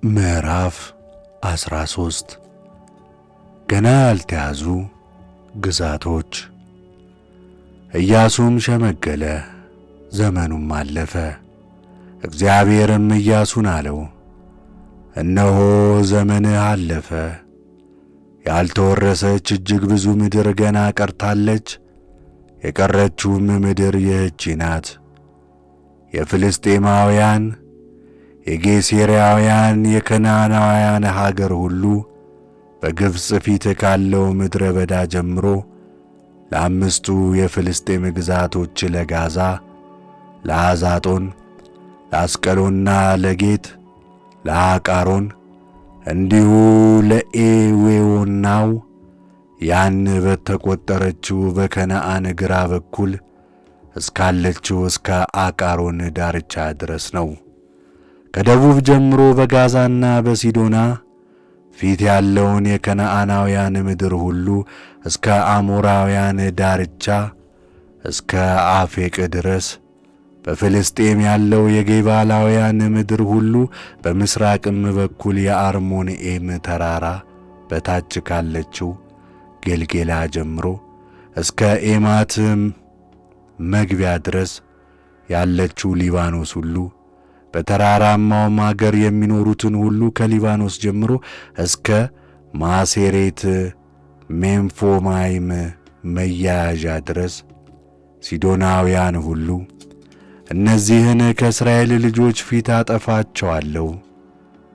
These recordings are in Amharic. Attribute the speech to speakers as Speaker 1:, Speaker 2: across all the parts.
Speaker 1: ምዕራፍ 13 ገና ያልተያዙ ግዛቶች። ኢያሱም ሸመገለ፣ ዘመኑም አለፈ። እግዚአብሔርም ኢያሱን አለው፣ እነሆ ዘመንህ አለፈ፣ ያልተወረሰች እጅግ ብዙ ምድር ገና ቀርታለች። የቀረችውም ምድር ይህች ናት፤ የፍልስጤማውያን፣ የጌሴራውያን፣ የከነዓናውያን ሀገር ሁሉ በግብፅ ፊት ካለው ምድረ በዳ ጀምሮ ለአምስቱ የፍልስጤም ግዛቶች ለጋዛ፣ ለአዛጦን፣ ለአስቀሎና፣ ለጌት፣ ለአቃሮን እንዲሁ ለኤዌዎናው ያን በተቈጠረችው በከነዓን ግራ በኩል እስካለችው እስከ አቃሮን ዳርቻ ድረስ ነው። ከደቡብ ጀምሮ በጋዛና በሲዶና ፊት ያለውን የከነዓናውያን ምድር ሁሉ እስከ አሞራውያን ዳርቻ እስከ አፌቅ ድረስ፣ በፍልስጤም ያለው የጌባላውያን ምድር ሁሉ በምሥራቅም በኩል የአርሞንዔም ተራራ በታች ካለችው ጌልጌላ ጀምሮ እስከ ኤማት መግቢያ ድረስ ያለችው ሊባኖስ ሁሉ፣ በተራራማውም አገር የሚኖሩትን ሁሉ ከሊባኖስ ጀምሮ እስከ ማሴሬት ሜምፎማይም መያያዣ ድረስ ሲዶናውያን ሁሉ። እነዚህን ከእስራኤል ልጆች ፊት አጠፋቸዋለሁ።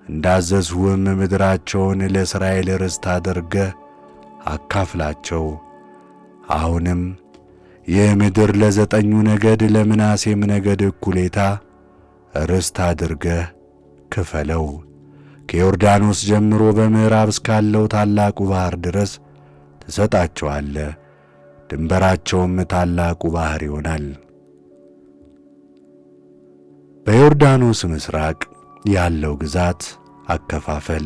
Speaker 1: እንዳዘዝሁም ምድራቸውን ለእስራኤል ርስት አድርገህ አካፍላቸው። አሁንም ይህ ምድር ለዘጠኙ ነገድ ለምናሴም ነገድ እኩሌታ ርስት አድርገህ ክፈለው። ከዮርዳኖስ ጀምሮ በምዕራብ እስካለው ታላቁ ባሕር ድረስ ትሰጣቸዋለህ። ድንበራቸውም ታላቁ ባሕር ይሆናል። በዮርዳኖስ ምሥራቅ ያለው ግዛት አከፋፈል።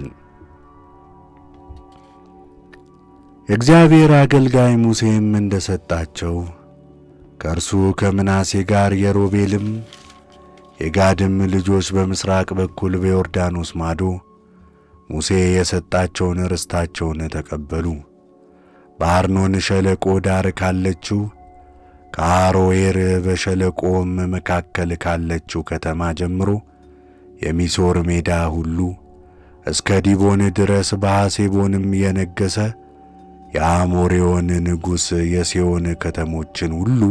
Speaker 1: የእግዚአብሔር አገልጋይ ሙሴም እንደ ሰጣቸው ከእርሱ ከምናሴ ጋር የሮቤልም የጋድም ልጆች በምሥራቅ በኩል በዮርዳኖስ ማዶ ሙሴ የሰጣቸውን ርስታቸውን ተቀበሉ። በአርኖን ሸለቆ ዳር ካለችው ከአሮዔር በሸለቆም መካከል ካለችው ከተማ ጀምሮ የሚሶር ሜዳ ሁሉ እስከ ዲቦን ድረስ፣ በሐሴቦንም የነገሠ የአሞሬውን ንጉሥ የሴዎን ከተሞችን ሁሉ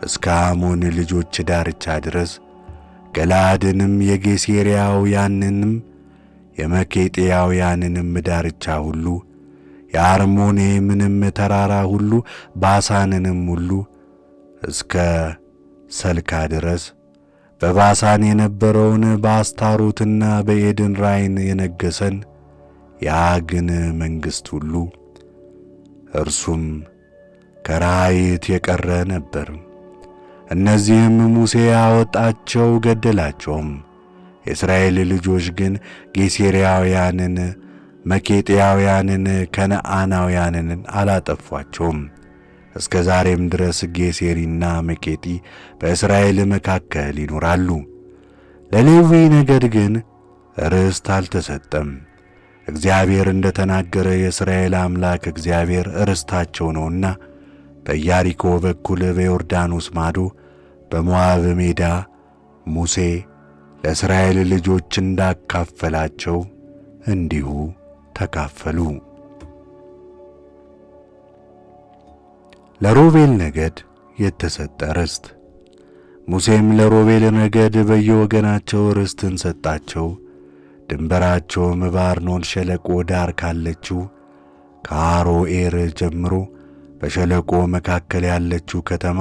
Speaker 1: እስከ አሞን ልጆች ዳርቻ ድረስ፣ ገለዓድንም የጌሴራውያንንም የመኬጥያውያንንም ዳርቻ ሁሉ፣ የአርሞንዔምንም ተራራ ሁሉ፣ ባሳንንም ሁሉ እስከ ሰልካ ድረስ፣ በባሳን የነበረውን በአስታሮትና በኤድን ራይን የነገሠን የዐግን መንግሥት ሁሉ፣ እርሱም ከራይት የቀረ ነበር። እነዚህም ሙሴ አወጣቸው፣ ገደላቸውም። የእስራኤል ልጆች ግን ጌሴራውያንን፣ መኬጥያውያንን፣ ከነዓናውያንን አላጠፏቸውም። እስከ ዛሬም ድረስ ጌሴሪና መኬጢ በእስራኤል መካከል ይኖራሉ። ለሌዊ ነገድ ግን ርስት አልተሰጠም። እግዚአብሔር እንደ ተናገረ የእስራኤል አምላክ እግዚአብሔር ርስታቸው ነውና በኢያሪኮ በኩል በዮርዳኖስ ማዶ በሞዓብ ሜዳ ሙሴ ለእስራኤል ልጆች እንዳካፈላቸው እንዲሁ ተካፈሉ። ለሮቤል ነገድ የተሰጠ ርስት። ሙሴም ለሮቤል ነገድ በየወገናቸው ርስትን ሰጣቸው። ድንበራቸውም በአርኖን ሸለቆ ዳር ካለችው ከአሮዔር ጀምሮ በሸለቆ መካከል ያለችው ከተማ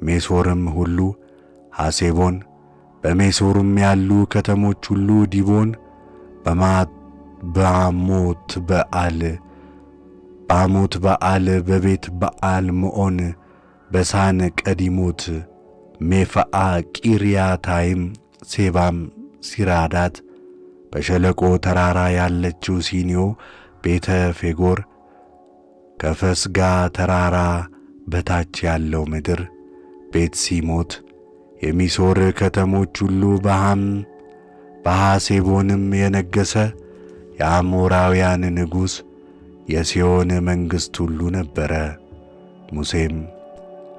Speaker 1: ሜሶርም ሁሉ፣ ሐሴቦን፣ በሜሶርም ያሉ ከተሞች ሁሉ፣ ዲቦን፣ ባሞት በዓል፣ በቤት በዓል ምዖን፣ በሳን፣ ቀዲሞት፣ ሜፍዓ፣ ቂርያታይም፣ ሴባም፣ ሲራዳት፣ በሸለቆ ተራራ ያለችው ሲኒዮ፣ ቤተ ፌጎር፣ ከፈስጋ ተራራ በታች ያለው ምድር፣ ቤት ሲሞት፣ የሚሶር ከተሞች ሁሉ፣ በሐሴቦንም የነገሠ የአሞራውያን ንጉሥ የሴዎን መንግሥት ሁሉ ነበረ። ሙሴም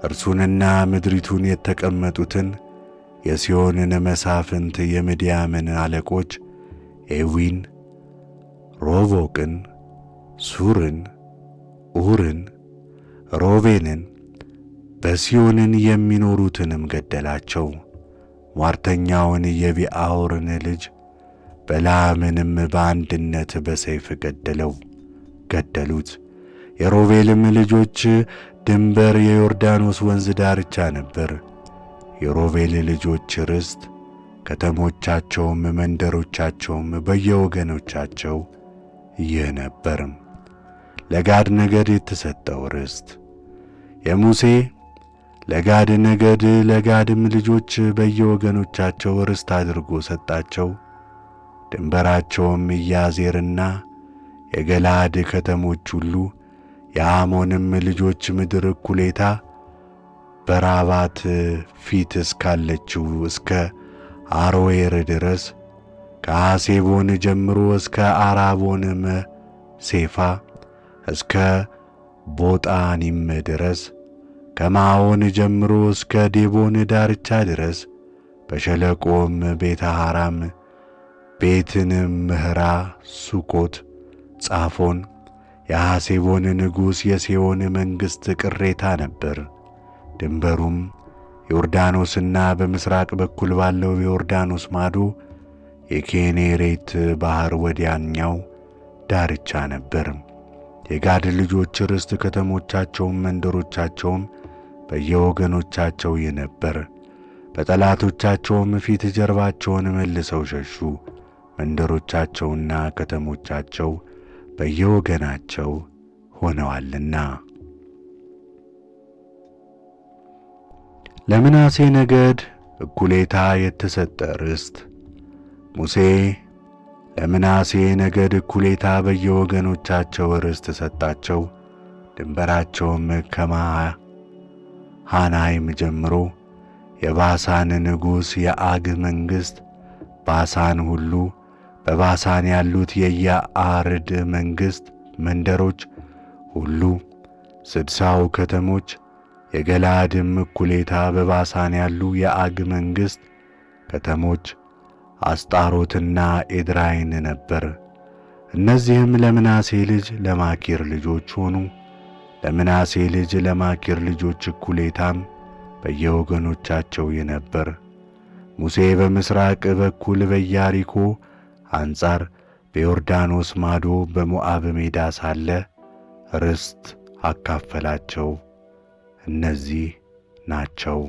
Speaker 1: እርሱንና ምድሪቱን የተቀመጡትን የሴዎንን መሳፍንት የምድያምን አለቆች ኤዊን፣ ሮቦቅን፣ ሱርን፣ ኡርን፣ ሮቤንን በሲዮንን የሚኖሩትንም ገደላቸው። ሟርተኛውን የቢአውርን ልጅ በላምንም በአንድነት በሰይፍ ገደሉት። የሮቤልም ልጆች ድንበር የዮርዳኖስ ወንዝ ዳርቻ ነበር። የሮቤል ልጆች ርስት ከተሞቻቸውም መንደሮቻቸውም በየወገኖቻቸው ይህ ነበር። ለጋድ ነገድ የተሰጠው ርስት የሙሴ ለጋድ ነገድ ለጋድም ልጆች በየወገኖቻቸው ርስት አድርጎ ሰጣቸው። ድንበራቸውም ኢያዜርና የገላድ ከተሞች ሁሉ የአሞንም ልጆች ምድር እኩሌታ በራባት ፊት እስካለችው እስከ አሮዌር ድረስ ከሐሴቦን ጀምሮ እስከ አራቦን መሴፋ እስከ ቦጣኒም ድረስ ከማዖን ጀምሮ እስከ ዴቦን ዳርቻ ድረስ በሸለቆም ቤተ ሐራም፣ ቤትንምህራ፣ ሱኮት፣ ጻፎን የሐሴቦን ንጉሥ የሴዎን መንግሥት ቅሬታ ነበር። ድንበሩም ዮርዳኖስና በምሥራቅ በኩል ባለው የዮርዳኖስ ማዶ የኬኔሬት ባሕር ወዲያኛው ዳርቻ ነበር። የጋድ ልጆች ርስት ከተሞቻቸውም መንደሮቻቸውም በየወገኖቻቸው ይህ ነበር። በጠላቶቻቸውም ፊት ጀርባቸውን መልሰው ሸሹ። መንደሮቻቸውና ከተሞቻቸው በየወገናቸው ሆነዋልና። ለምናሴ ነገድ እኩሌታ የተሰጠ ርስት። ሙሴ ለምናሴ ነገድ እኩሌታ በየወገኖቻቸው ርስት ሰጣቸው። ድንበራቸውም ከመሃናይም ጀምሮ የባሳን ንጉሥ የዐግ መንግሥት ባሳን ሁሉ፣ በባሳን ያሉት የያአርድ መንግሥት መንደሮች ሁሉ 60 ከተሞች፣ የገላድም እኩሌታ በባሳን ያሉ የዐግ መንግሥት ከተሞች አስጣሮትና ኤድራይን ነበር። እነዚህም ለምናሴ ልጅ ለማኪር ልጆች ሆኑ። ለምናሴ ልጅ ለማኪር ልጆች እኩሌታም በየወገኖቻቸው ነበር። ሙሴ በምሥራቅ በኩል በኢያሪኮ አንጻር በዮርዳኖስ ማዶ በሞዓብ ሜዳ ሳለ ርስት አካፈላቸው። እነዚህ ናቸው።